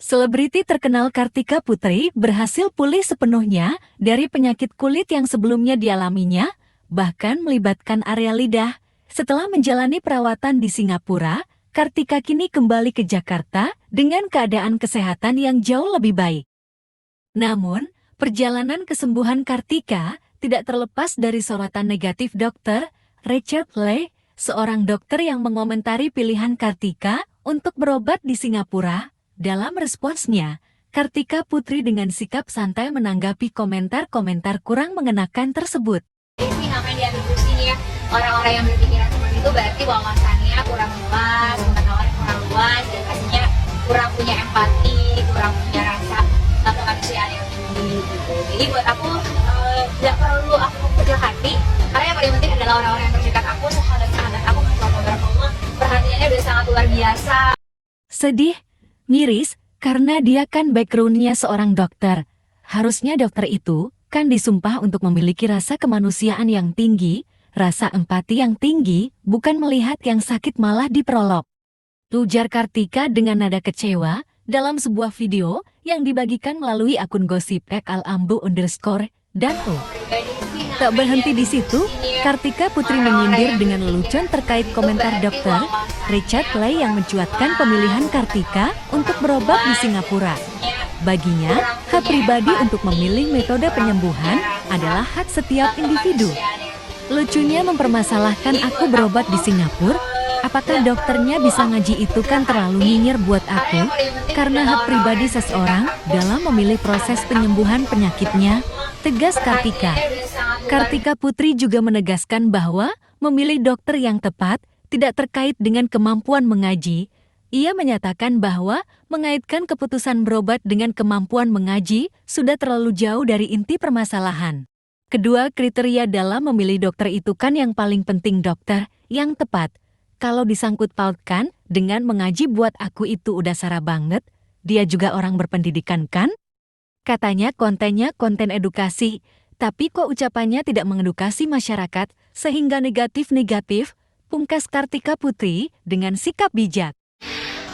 Selebriti terkenal Kartika Putri berhasil pulih sepenuhnya dari penyakit kulit yang sebelumnya dialaminya, bahkan melibatkan area lidah. Setelah menjalani perawatan di Singapura, Kartika kini kembali ke Jakarta dengan keadaan kesehatan yang jauh lebih baik. Namun, perjalanan kesembuhan Kartika tidak terlepas dari sorotan negatif dokter Richard Lee, seorang dokter yang mengomentari pilihan Kartika untuk berobat di Singapura. Dalam responsnya, Kartika Putri dengan sikap santai menanggapi komentar-komentar kurang mengenakan tersebut. Ini namanya diambil pusing ya. Orang-orang yang berpikiran seperti itu berarti wawasannya kurang luas, pengetahuannya kurang luas, dan pastinya kurang punya empati, kurang punya rasa kemanusiaan yang tinggi gitu. Jadi buat aku tidak perlu aku kecil hati, karena yang paling penting adalah orang-orang yang terdekat aku, sahabat-sahabat aku, Allah, perhatiannya udah sangat luar biasa. Sedih, miris, karena dia kan background-nya seorang dokter. Harusnya dokter itu kan disumpah untuk memiliki rasa kemanusiaan yang tinggi, rasa empati yang tinggi, bukan melihat yang sakit malah diperolok. Ujar Kartika dengan nada kecewa dalam sebuah video yang dibagikan melalui akun gosip @alambu_dan o. Tak berhenti di situ, Kartika Putri menyindir dengan lelucon terkait komentar dokter Richard Lee yang mencuatkan pemilihan Kartika untuk berobat di Singapura. Baginya, hak pribadi untuk memilih metode penyembuhan adalah hak setiap individu. Lucunya mempermasalahkan aku berobat di Singapura, apakah dokternya bisa ngaji itu kan terlalu nyinyir buat aku, karena hak pribadi seseorang dalam memilih proses penyembuhan penyakitnya, tegas Kartika. Kartika Putri juga menegaskan bahwa memilih dokter yang tepat tidak terkait dengan kemampuan mengaji. Ia menyatakan bahwa mengaitkan keputusan berobat dengan kemampuan mengaji sudah terlalu jauh dari inti permasalahan. Kedua kriteria dalam memilih dokter itu kan yang paling penting dokter yang tepat. Kalau disangkut pautkan dengan mengaji buat aku itu udah sara banget, dia juga orang berpendidikan kan? Katanya kontennya konten edukasi, tapi kok ucapannya tidak mengedukasi masyarakat sehingga negatif-negatif, pungkas Kartika Putri dengan sikap bijak.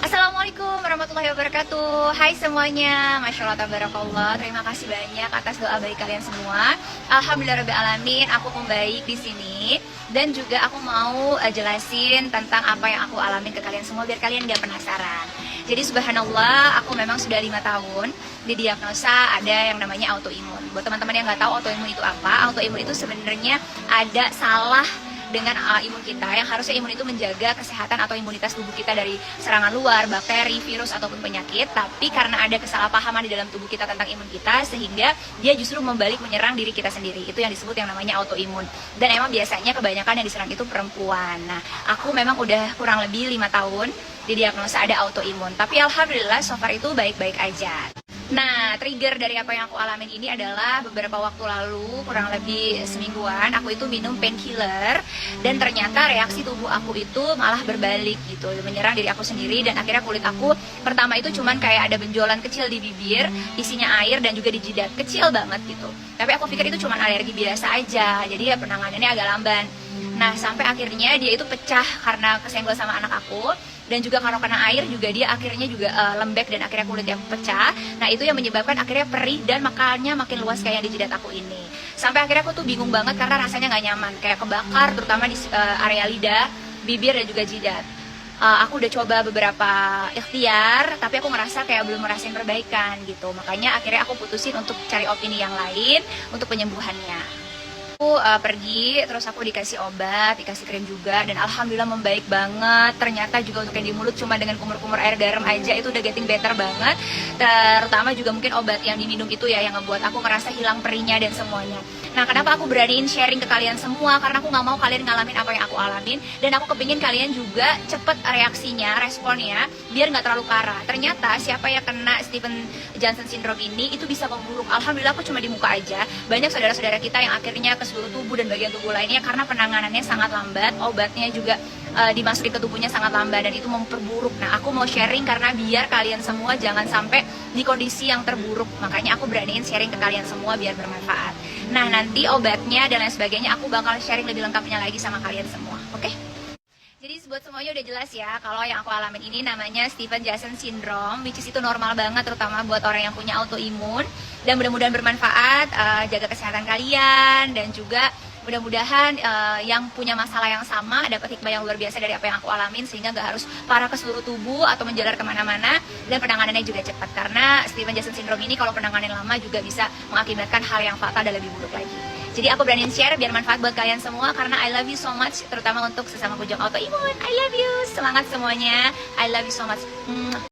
Assalamualaikum warahmatullahi wabarakatuh. Hai semuanya, Masya Allah tabarakallah. Terima kasih banyak atas doa baik kalian semua. Alhamdulillahirobbilalamin, aku membaik di sini. Dan juga aku mau jelasin tentang apa yang aku alamin ke kalian semua biar kalian gak penasaran. Jadi subhanallah, aku memang sudah 5 tahun didiagnosa ada yang namanya autoimun. Buat teman-teman yang nggak tahu autoimun itu apa, autoimun itu sebenarnya ada salah dengan imun kita, yang harusnya imun itu menjaga kesehatan atau imunitas tubuh kita dari serangan luar, bakteri, virus, ataupun penyakit. Tapi karena ada kesalahpahaman di dalam tubuh kita tentang imun kita, sehingga dia justru membalik menyerang diri kita sendiri. Itu yang disebut yang namanya autoimun. Dan emang biasanya kebanyakan yang diserang itu perempuan. Nah, aku memang udah kurang lebih 5 tahun didiagnosa ada autoimun. Tapi alhamdulillah so far itu baik-baik aja. Nah, trigger dari apa yang aku alamin ini adalah beberapa waktu lalu, kurang lebih semingguan, aku itu minum painkiller dan ternyata reaksi tubuh aku itu malah berbalik gitu, menyerang diri aku sendiri, dan akhirnya kulit aku pertama itu cuman kayak ada benjolan kecil di bibir, isinya air, dan juga di jidat, kecil banget gitu. Tapi aku pikir itu cuman alergi biasa aja, jadi ya penanganannya agak lamban. Nah, sampai akhirnya dia itu pecah karena kesenggol sama anak aku. Dan juga karena kena air juga dia akhirnya juga lembek dan akhirnya kulit yang pecah. Nah, itu yang menyebabkan akhirnya perih dan makanya makin luas kayak di jidat aku ini. Sampai akhirnya aku tuh bingung banget karena rasanya nggak nyaman, kayak kebakar terutama di area lidah, bibir, dan juga jidat. Aku udah coba beberapa ikhtiar, tapi aku ngerasa kayak belum ngerasain perbaikan gitu. Makanya akhirnya aku putusin untuk cari opini yang lain untuk penyembuhannya. Aku pergi, terus aku dikasih obat, dikasih krim juga, dan alhamdulillah membaik banget. Ternyata juga untuk yang di mulut cuma dengan kumur-kumur air garam aja itu udah getting better banget. Terutama juga mungkin obat yang diminum itu ya yang ngebuat aku ngerasa hilang perihnya dan semuanya. Nah, kenapa aku beraniin sharing ke kalian semua? Karena aku nggak mau kalian ngalamin apa yang aku alamin, dan aku kepingin kalian juga cepet reaksinya, responnya, biar nggak terlalu parah. Ternyata siapa yang kena Stephen Johnson syndrome ini itu bisa memburuk. Alhamdulillah aku cuma di muka aja. Banyak saudara-saudara kita yang akhirnya ke seluruh tubuh dan bagian tubuh lainnya karena penanganannya sangat lambat, obatnya juga dimasukin ke tubuhnya sangat lambat, dan itu memperburuk. Nah, aku mau sharing karena biar kalian semua jangan sampai di kondisi yang terburuk. Makanya aku beraniin sharing ke kalian semua biar bermanfaat. Nah, nanti obatnya dan lain sebagainya aku bakal sharing lebih lengkapnya lagi sama kalian semua, oke? Jadi buat semuanya udah jelas ya, kalau yang aku alamin ini namanya Steven Jackson Syndrome, which is itu normal banget, terutama buat orang yang punya autoimun. Dan mudah-mudahan bermanfaat, jaga kesehatan kalian, dan juga mudah-mudahan yang punya masalah yang sama dapat hikmah yang luar biasa dari apa yang aku alamin, sehingga nggak harus parah ke seluruh tubuh atau menjalar kemana-mana, dan penanganannya juga cepat. Karena Steven Jackson Syndrome ini kalau penanganan lama juga bisa mengakibatkan hal yang fatal dan lebih buruk lagi. Jadi aku beraniin share biar manfaat buat kalian semua, karena I love you so much, terutama untuk sesama pejuang autoimun. I love you, semangat semuanya. I love you so much.